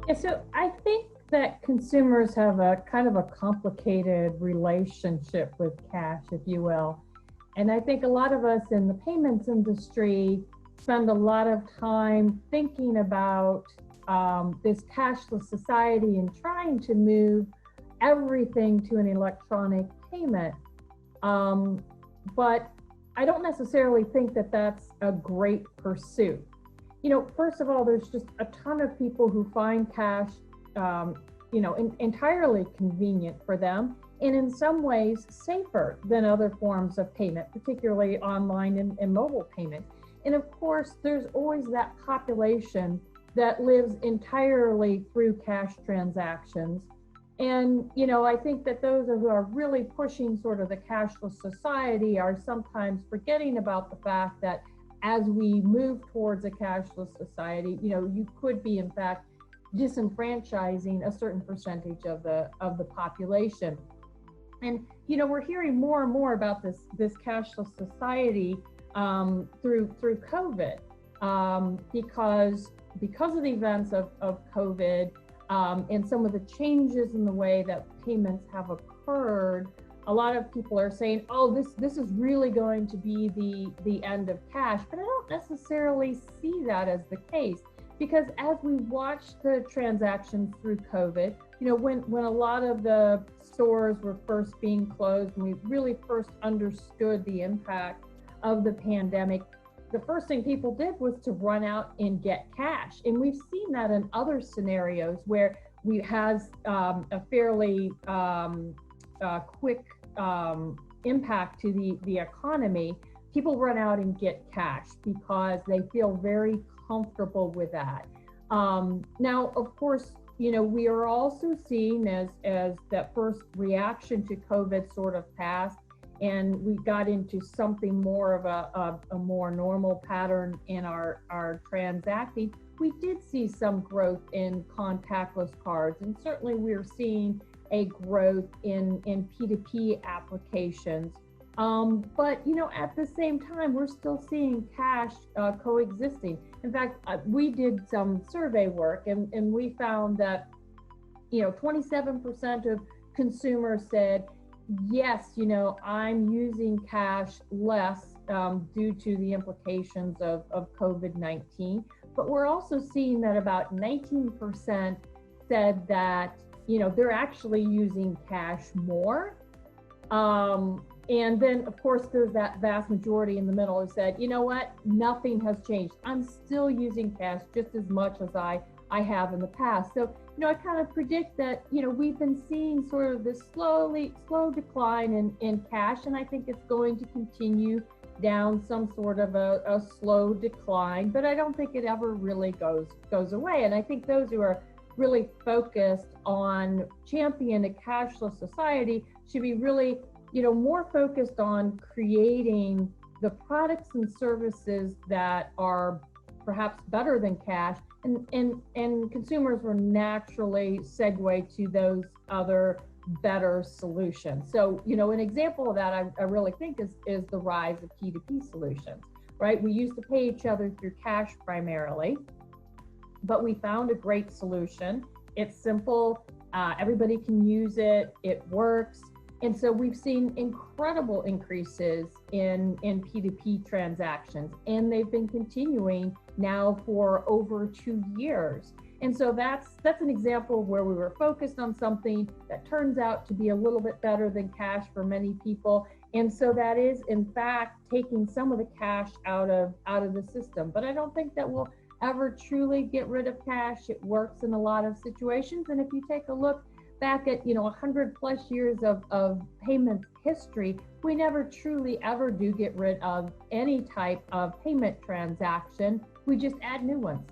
Yeah, so I think that consumers have a kind of a complicated relationship with cash, if you will. And I think a lot of us in the payments industry spend a lot of time thinking about this cashless society and trying to move everything to an electronic payment. Um, but I don't necessarily think that that's a great pursuit. First of all, there's just a ton of people who find cash, um, entirely convenient for them, and in some ways safer than other forms of payment, particularly online and mobile payment. And of course, there's always that population that lives entirely through cash transactions. And, I think that those who are really pushing sort of the cashless society are sometimes forgetting about the fact that as we move towards a cashless society, you could be in fact disenfranchising a certain percentage of the population. And we're hearing more and more about this cashless society through COVID, because of the events of COVID, and some of the changes in the way that payments have occurred. A lot of people are saying, "Oh, this is really going to be the end of cash," but I don't necessarily see that as the case, because as we watch the transactions through COVID, when a lot of the stores were first being closed, and we really first understood the impact of the pandemic, the first thing people did was to run out and get cash. And we've seen that in other scenarios where we has a fairly quick impact to the economy. People run out and get cash because they feel very comfortable with that. Now, of course, we are also seeing as that first reaction to COVID sort of passed, and we got into something more of a more normal pattern in our transacting, we did see some growth in contactless cards, and certainly we're seeing a growth in P2P applications. But at the same time, we're still seeing cash coexisting. In fact, we did some survey work, and we found that 27% of consumers said, yes, I'm using cash less due to the implications of COVID-19. But we're also seeing that about 19% said that they're actually using cash more. And then, of course, there's that vast majority in the middle who said, you know what, nothing has changed. I'm still using cash just as much as I have in the past. So, I kind of predict that, we've been seeing sort of this slow decline in cash, and I think it's going to continue down some sort of a slow decline, but I don't think it ever really goes away. And I think those who are really focused on champion a cashless society should be really, more focused on creating the products and services that are perhaps better than cash, and consumers will naturally segue to those other better solutions. So, an example of that I really think is the rise of P2P solutions, right? We used to pay each other through cash primarily, but we found a great solution. It's simple, everybody can use it, it works. And so we've seen incredible increases in P2P transactions, and they've been continuing now for over 2 years. And so that's an example where we were focused on something that turns out to be a little bit better than cash for many people. And so that is, in fact, taking some of the cash out of the system. But I don't think that we'll ever truly get rid of cash. It works in a lot of situations. And if you take a look back at 100 plus years of payment history, we never truly ever do get rid of any type of payment transaction. We just add new ones.